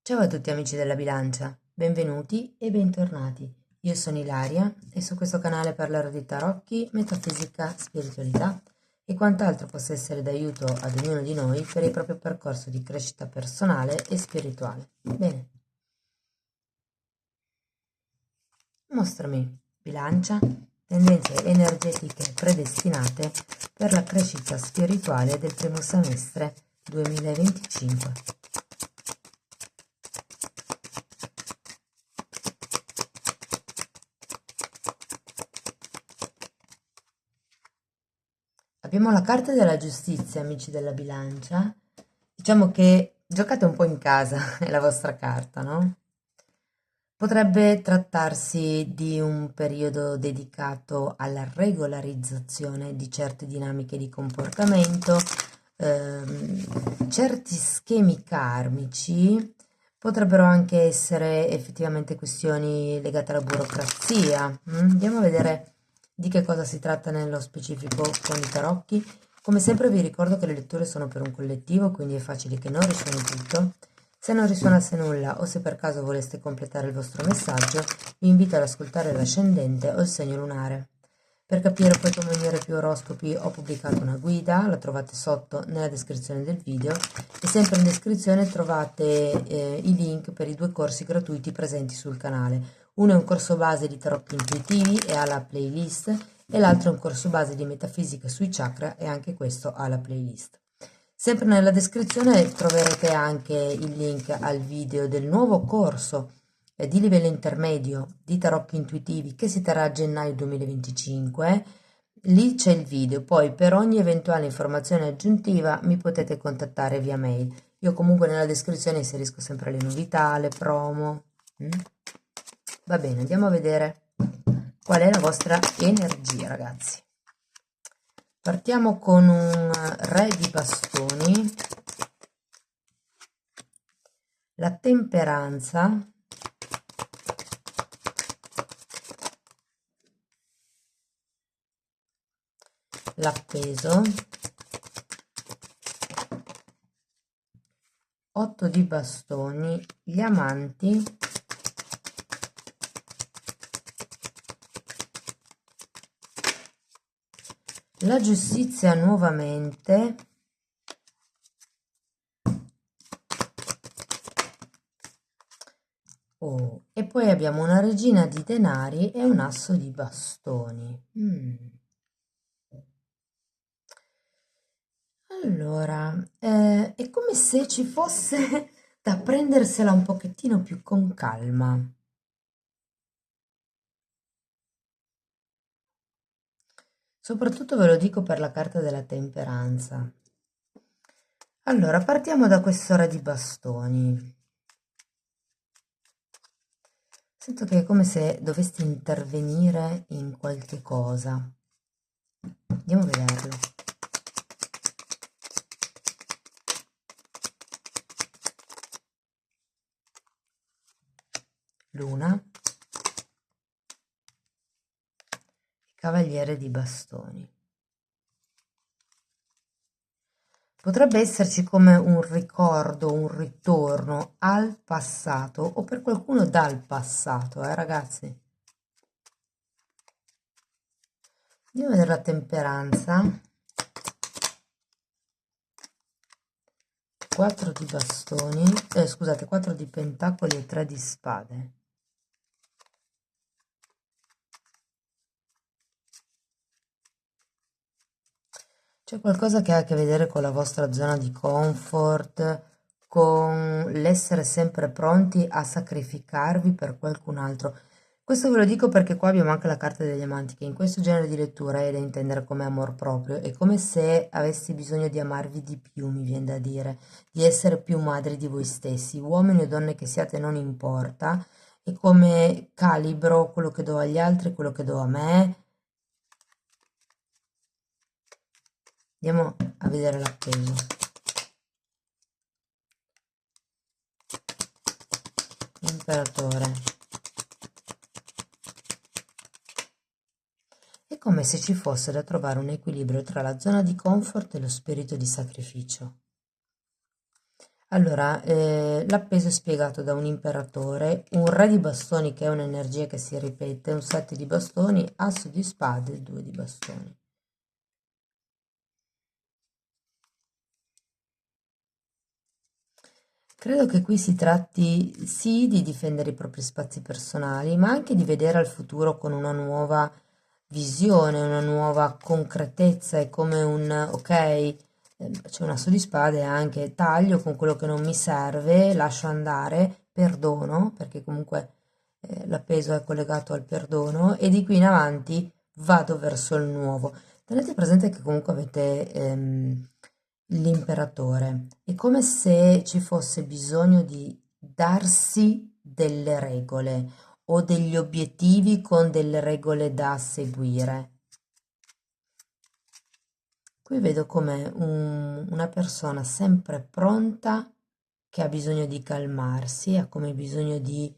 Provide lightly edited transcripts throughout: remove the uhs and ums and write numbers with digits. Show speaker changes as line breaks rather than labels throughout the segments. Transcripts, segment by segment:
Ciao a tutti amici della bilancia, benvenuti e bentornati. Io sono Ilaria e su questo canale parlerò di tarocchi, metafisica, spiritualità e quant'altro possa essere d'aiuto ad ognuno di noi per il proprio percorso di crescita personale e spirituale. Bene, mostrami, bilancia, tendenze energetiche predestinate per la crescita spirituale del primo semestre 2025. Abbiamo la carta della giustizia, amici della bilancia. Diciamo che giocate un po' in casa, è la vostra carta, no? Potrebbe trattarsi di un periodo dedicato alla regolarizzazione di certe dinamiche di comportamento, certi schemi karmici potrebbero anche essere effettivamente questioni legate alla burocrazia. Andiamo a vedere di che cosa si tratta nello specifico con i tarocchi. Come sempre vi ricordo che le letture sono per un collettivo, quindi è facile che non risuoni tutto. Se non risuonasse nulla o se per caso voleste completare il vostro messaggio, vi invito ad ascoltare l'ascendente o il segno lunare. Per capire poi come unire più oroscopi ho pubblicato una guida, la trovate sotto nella descrizione del video e sempre in descrizione trovate i link per i 2 corsi gratuiti presenti sul canale. Uno è un corso base di tarocchi intuitivi e ha la playlist e l'altro è un corso base di metafisica sui chakra e anche questo ha la playlist. Sempre nella descrizione troverete anche il link al video del nuovo corso di livello intermedio di tarocchi intuitivi che si terrà a gennaio 2025. Lì c'è il video, poi per ogni eventuale informazione aggiuntiva mi potete contattare via mail. Io comunque nella descrizione inserisco sempre le novità, le promo. Va bene, andiamo a vedere qual è la vostra energia, ragazzi. Partiamo con un re di bastoni, la temperanza, l'appeso, 8 di bastoni, gli amanti, la giustizia nuovamente, e poi abbiamo una regina di denari e un asso di bastoni. Allora, è come se ci fosse da prendersela un pochettino più con calma. Soprattutto ve lo dico per la carta della temperanza. Allora, partiamo da questo re di bastoni. Sento che è come se dovesti intervenire in qualche cosa. Andiamo a vederlo. Luna, cavaliere di bastoni. Potrebbe esserci come un ricordo, un ritorno al passato o per qualcuno dal passato, ragazzi? Andiamo a vedere la temperanza. 4 di bastoni, scusate, 4 di pentacoli e 3 di spade. C'è qualcosa che ha a che vedere con la vostra zona di comfort, con l'essere sempre pronti a sacrificarvi per qualcun altro. Questo ve lo dico perché qua abbiamo anche la carta degli amanti, che in questo genere di lettura è da intendere come amor proprio. È come se avessi bisogno di amarvi di più, mi viene da dire, di essere più madri di voi stessi. Uomini o donne che siate non importa, è come calibro quello che do agli altri, quello che do a me. Andiamo a vedere l'appeso. Imperatore. È come se ci fosse da trovare un equilibrio tra la zona di comfort e lo spirito di sacrificio. Allora, l'appeso è spiegato da un imperatore, un re di bastoni che è un'energia che si ripete, un 7 di bastoni, asso di spade, 2 di bastoni. Credo che qui si tratti sì di difendere i propri spazi personali, ma anche di vedere al futuro con una nuova visione, una nuova concretezza. È come un ok, c'è un asso di spade anche, taglio con quello che non mi serve, lascio andare, perdono, perché comunque l'appeso è collegato al perdono, e di qui in avanti vado verso il nuovo. Tenete presente che comunque avete l'imperatore. È come se ci fosse bisogno di darsi delle regole o degli obiettivi con delle regole da seguire. Qui vedo come una persona sempre pronta che ha bisogno di calmarsi, ha come bisogno di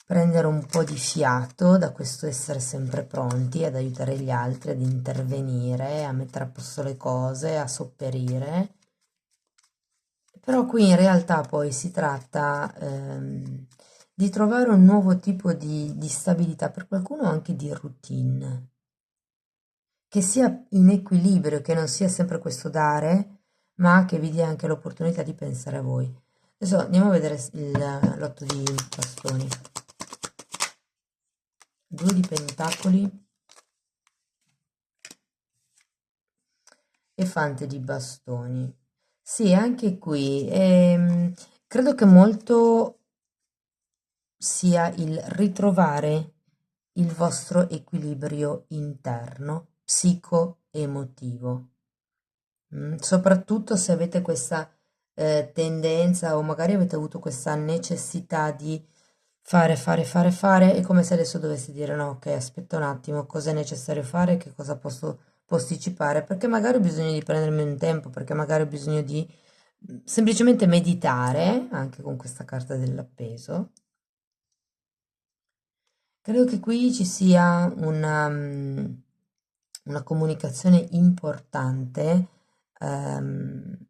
prendere un po' di fiato da questo essere sempre pronti ad aiutare gli altri, ad intervenire, a mettere a posto le cose, a sopperire. Però qui in realtà poi si tratta di trovare un nuovo tipo di stabilità, per qualcuno anche di routine, che sia in equilibrio, che non sia sempre questo dare, ma che vi dia anche l'opportunità di pensare a voi. Adesso andiamo a vedere l'otto di bastoni. Due di pentacoli e fante di bastoni. Sì, anche qui credo che molto sia il ritrovare il vostro equilibrio interno, psico-emotivo. Soprattutto se avete questa tendenza o magari avete avuto questa necessità di fare, è come se adesso dovessi dire no, ok, aspetta un attimo, cosa è necessario fare, che cosa posso posticipare, perché magari ho bisogno di prendermi un tempo, perché magari ho bisogno di semplicemente meditare, anche con questa carta dell'appeso. Credo che qui ci sia una comunicazione importante, ehm,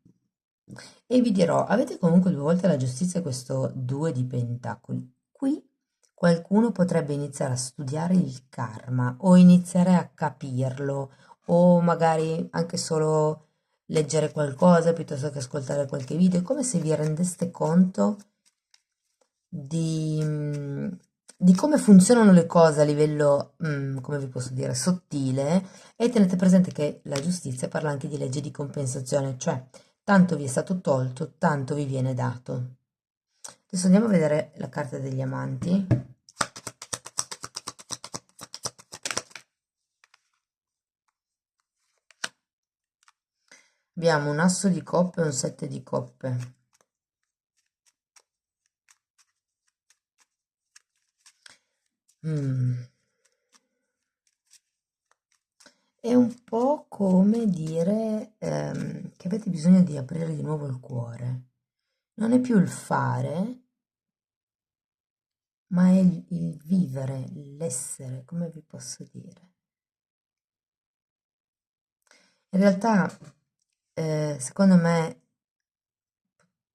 e vi dirò, avete comunque due volte la giustizia e questo due di pentacoli. Qui qualcuno potrebbe iniziare a studiare il karma o iniziare a capirlo o magari anche solo leggere qualcosa piuttosto che ascoltare qualche video, è come se vi rendeste conto di, di come funzionano le cose a livello, come vi posso dire, sottile, e tenete presente che la giustizia parla anche di legge di compensazione, cioè tanto vi è stato tolto, tanto vi viene dato. Adesso andiamo a vedere la carta degli amanti. Abbiamo un asso di coppe e un sette di coppe. Mm. È un po' come dire che avete bisogno di aprire di nuovo il cuore. Non è più il fare, ma è il vivere, l'essere, come vi posso dire. In realtà, secondo me,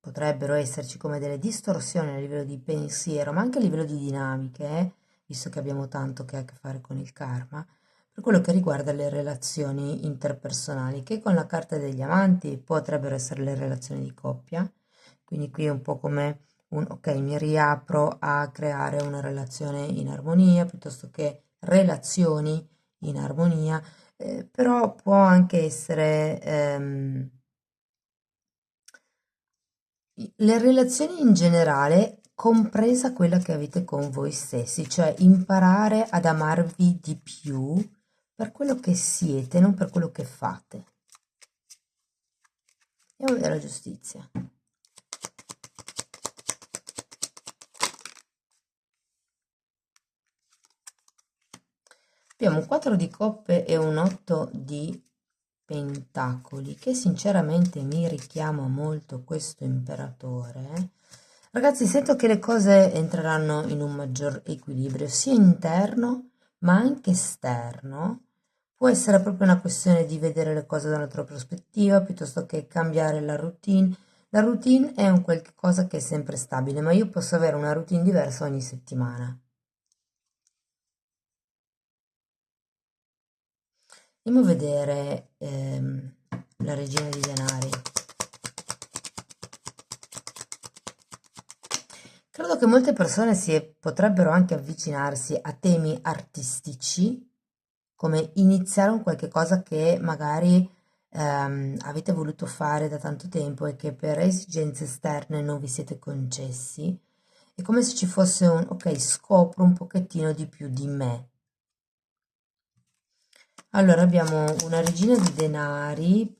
potrebbero esserci come delle distorsioni a livello di pensiero, ma anche a livello di dinamiche, visto che abbiamo tanto che ha a che fare con il karma, per quello che riguarda le relazioni interpersonali, che con la carta degli amanti potrebbero essere le relazioni di coppia. Quindi qui è un po' come un ok, mi riapro a creare una relazione in armonia piuttosto che relazioni in armonia, però può anche essere le relazioni in generale, compresa quella che avete con voi stessi, cioè imparare ad amarvi di più per quello che siete, non per quello che fate. Andiamo a vedere la giustizia. Abbiamo un 4 di coppe e un 8 di pentacoli, che sinceramente mi richiama molto questo imperatore. Ragazzi, sento che le cose entreranno in un maggior equilibrio, sia interno ma anche esterno. Può essere proprio una questione di vedere le cose da un'altra prospettiva, piuttosto che cambiare la routine. La routine è un qualche cosa che è sempre stabile, ma io posso avere una routine diversa ogni settimana. Andiamo a vedere la regina di denari. Credo che molte persone potrebbero anche avvicinarsi a temi artistici, come iniziare un qualche cosa che magari avete voluto fare da tanto tempo e che per esigenze esterne non vi siete concessi. È come se ci fosse un, ok, scopro un pochettino di più di me. Allora abbiamo una regina di denari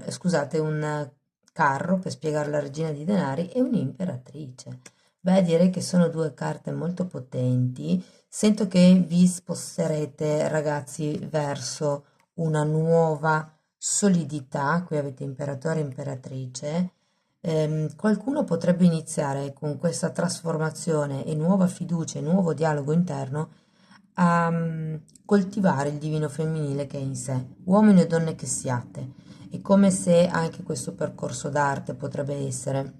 scusate, un carro per spiegare la regina di denari e un'imperatrice. Beh, direi che sono due carte molto potenti. Sento che vi sposterete, ragazzi, verso una nuova solidità. Qui avete imperatore e imperatrice. Qualcuno potrebbe iniziare con questa trasformazione e nuova fiducia e nuovo dialogo interno a coltivare il divino femminile che è in sé, uomini e donne che siate. È come se anche questo percorso d'arte potrebbe essere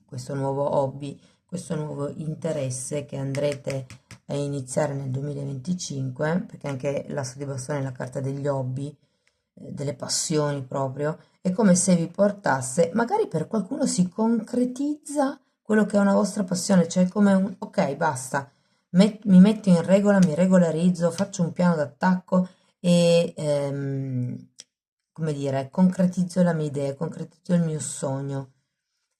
questo nuovo hobby, questo nuovo interesse che andrete a iniziare nel 2025, perché anche l'asso di bastone è la carta degli hobby, delle passioni proprio, è come se vi portasse, magari per qualcuno si concretizza quello che è una vostra passione, cioè come un ok, basta, mi metto in regola, mi regolarizzo, faccio un piano d'attacco e, come dire, concretizzo la mia idea, concretizzo il mio sogno.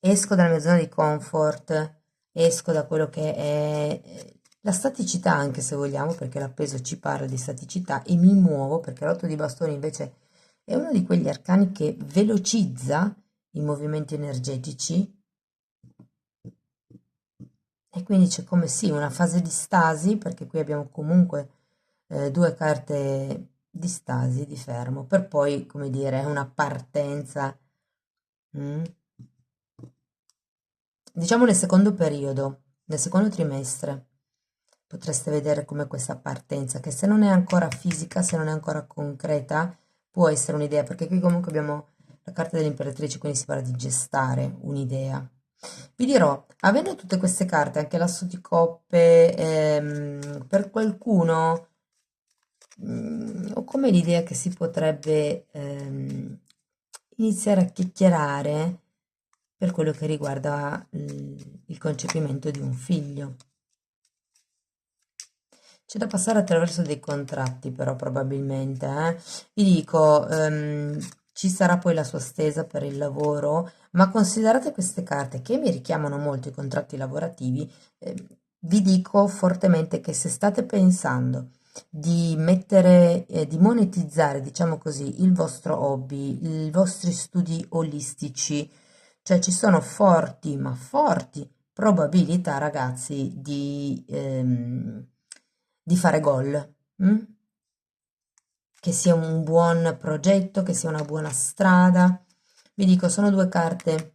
Esco dalla mia zona di comfort, esco da quello che è la staticità, anche se vogliamo, perché l'appeso ci parla di staticità, e mi muovo, perché l'otto di bastoni invece è uno di quegli arcani che velocizza i movimenti energetici e quindi c'è come sì una fase di stasi, perché qui abbiamo comunque due carte di stasi, di fermo, per poi, come dire, una partenza, mm, diciamo nel secondo periodo, nel secondo trimestre. Potreste vedere come questa partenza, che se non è ancora fisica, se non è ancora concreta, può essere un'idea, perché qui comunque abbiamo la carta dell'imperatrice, quindi si parla di gestare un'idea. Vi dirò, avendo tutte queste carte, anche l'asso di coppe, per qualcuno ho come l'idea che si potrebbe iniziare a chiacchierare per quello che riguarda il concepimento di un figlio. C'è da passare attraverso dei contratti, però probabilmente, eh. Vi dico, ci sarà poi la sua stesa per il lavoro, ma considerate queste carte che mi richiamano molto i contratti lavorativi, vi dico fortemente che se state pensando di mettere, di monetizzare, diciamo così, il vostro hobby, i vostri studi olistici, cioè ci sono forti, ma forti probabilità, ragazzi, di fare gol. Mm? Che sia un buon progetto, che sia una buona strada. Vi dico, sono due carte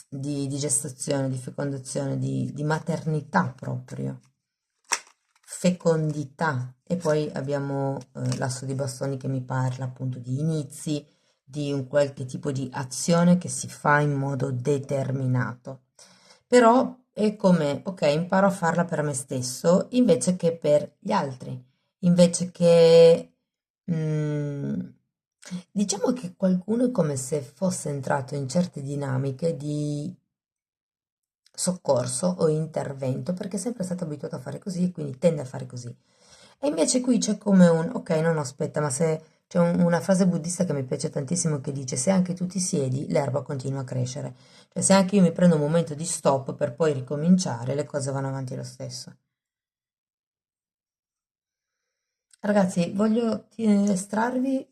di gestazione, di fecondazione, di maternità proprio, fecondità. E poi abbiamo l'asso di bastoni che mi parla appunto di inizi, di un qualche tipo di azione che si fa in modo determinato. Però è come, ok, imparo a farla per me stesso invece che per gli altri, invece che mm, diciamo che qualcuno è come se fosse entrato in certe dinamiche di soccorso o intervento perché è sempre stato abituato a fare così e quindi tende a fare così. E invece qui c'è come un, ok, no, no, aspetta, ma se c'è una frase buddista che mi piace tantissimo che dice se anche tu ti siedi, l'erba continua a crescere. Cioè se anche io mi prendo un momento di stop per poi ricominciare, le cose vanno avanti lo stesso. Ragazzi, voglio estrarvi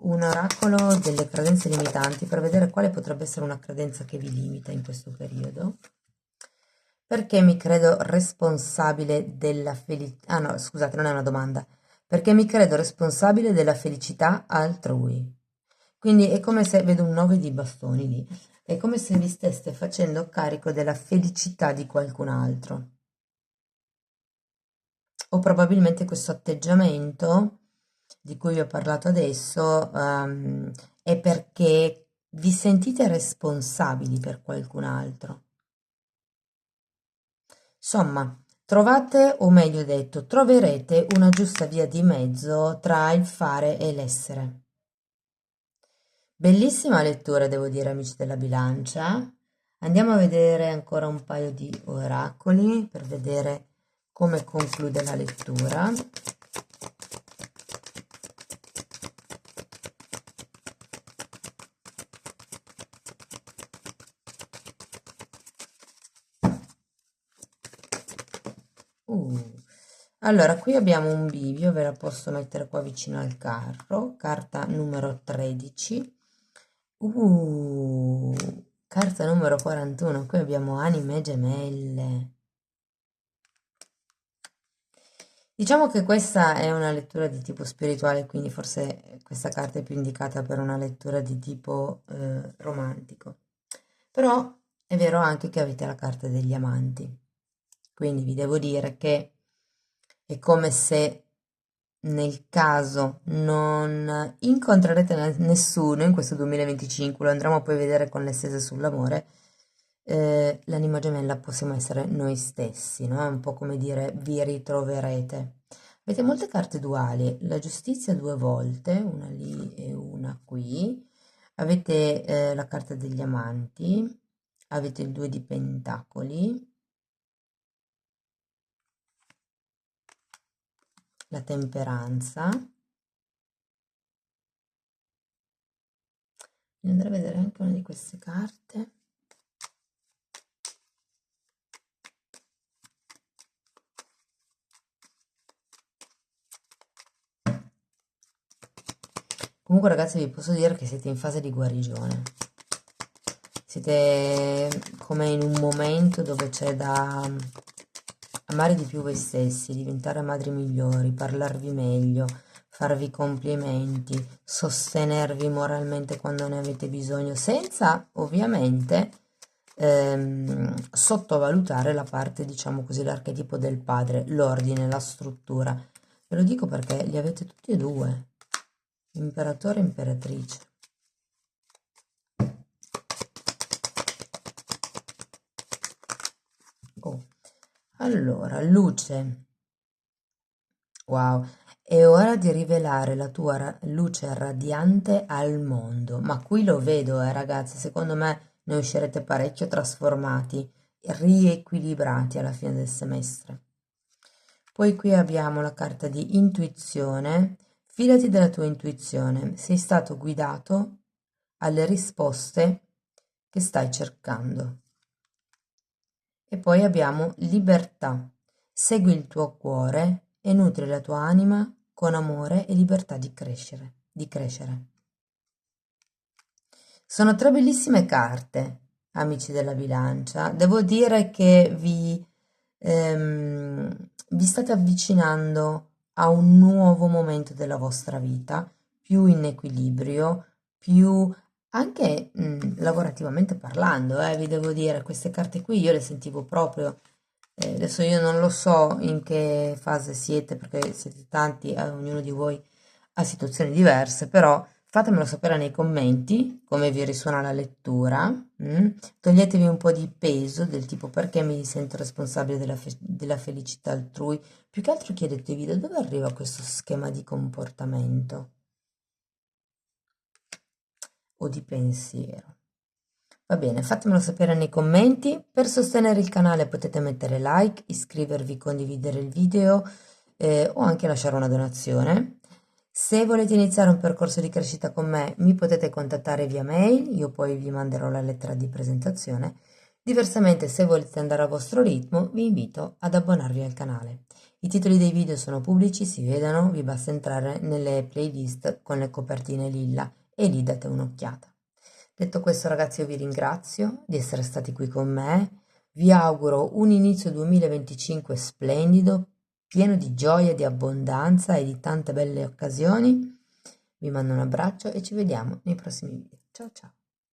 un oracolo delle credenze limitanti per vedere quale potrebbe essere una credenza che vi limita in questo periodo. Perché mi credo responsabile della felicità? Ah no, scusate, non è una domanda. Perché mi credo responsabile della felicità altrui. Quindi è come se vedo un 9 di bastoni lì. È come se vi steste facendo carico della felicità di qualcun altro. O probabilmente questo atteggiamento di cui vi ho parlato adesso è perché vi sentite responsabili per qualcun altro. Insomma, trovate, o meglio detto, troverete una giusta via di mezzo tra il fare e l'essere. Bellissima lettura, devo dire, amici della bilancia. Andiamo a vedere ancora un paio di oracoli per vedere come conclude la lettura. Allora, qui abbiamo un bivio, ve la posso mettere qua vicino al carro, carta numero 13. Carta numero 41, qui abbiamo anime gemelle. Diciamo che questa è una lettura di tipo spirituale, quindi forse questa carta è più indicata per una lettura di tipo romantico. Però è vero anche che avete la carta degli amanti, quindi vi devo dire che è come se nel caso non incontrerete nessuno in questo 2025, lo andremo poi a vedere con le stese sull'amore, l'anima gemella possiamo essere noi stessi, no? È un po' come dire vi ritroverete. Avete molte carte duali, la giustizia 2 volte, una lì e una qui. Avete la carta degli amanti, avete il 2 di pentacoli, la temperanza. Andrei a vedere anche una di queste carte. Comunque ragazzi vi posso dire che siete in fase di guarigione. Siete come in un momento dove c'è da amare di più voi stessi, diventare madri migliori, parlarvi meglio, farvi complimenti, sostenervi moralmente quando ne avete bisogno, senza ovviamente sottovalutare la parte, diciamo così, l'archetipo del padre, l'ordine, la struttura. Ve lo dico perché li avete tutti e due, imperatore e imperatrice. Oh. Allora, luce. Wow, è ora di rivelare la tua luce radiante al mondo. Ma qui lo vedo, ragazzi, secondo me ne uscirete parecchio trasformati, riequilibrati alla fine del semestre. Poi qui abbiamo la carta di intuizione. Fidati della tua intuizione, sei stato guidato alle risposte che stai cercando. E poi abbiamo libertà. Segui il tuo cuore e nutri la tua anima con amore e libertà di crescere, di crescere. Sono 3 bellissime carte, amici della bilancia. Devo dire che vi state avvicinando a un nuovo momento della vostra vita, più in equilibrio, più anche lavorativamente parlando, vi devo dire, queste carte qui io le sentivo proprio, adesso io non lo so in che fase siete, perché siete tanti, ognuno di voi ha situazioni diverse, però fatemelo sapere nei commenti come vi risuona la lettura. Toglietevi un po' di peso del tipo perché mi sento responsabile della felicità altrui. Più che altro chiedetevi da dove arriva questo schema di comportamento o di pensiero. Va bene, fatemelo sapere nei commenti. Per sostenere il canale potete mettere like, iscrivervi, condividere il video o anche lasciare una donazione. Se volete iniziare un percorso di crescita con me, mi potete contattare via mail, io poi vi manderò la lettera di presentazione. Diversamente, se volete andare a vostro ritmo, vi invito ad abbonarvi al canale. I titoli dei video sono pubblici, si vedono, vi basta entrare nelle playlist con le copertine lilla e lì date un'occhiata. Detto questo, ragazzi, io vi ringrazio di essere stati qui con me. Vi auguro un inizio 2025 splendido, pieno di gioia, di abbondanza e di tante belle occasioni. Vi mando un abbraccio e ci vediamo nei prossimi video. Ciao ciao!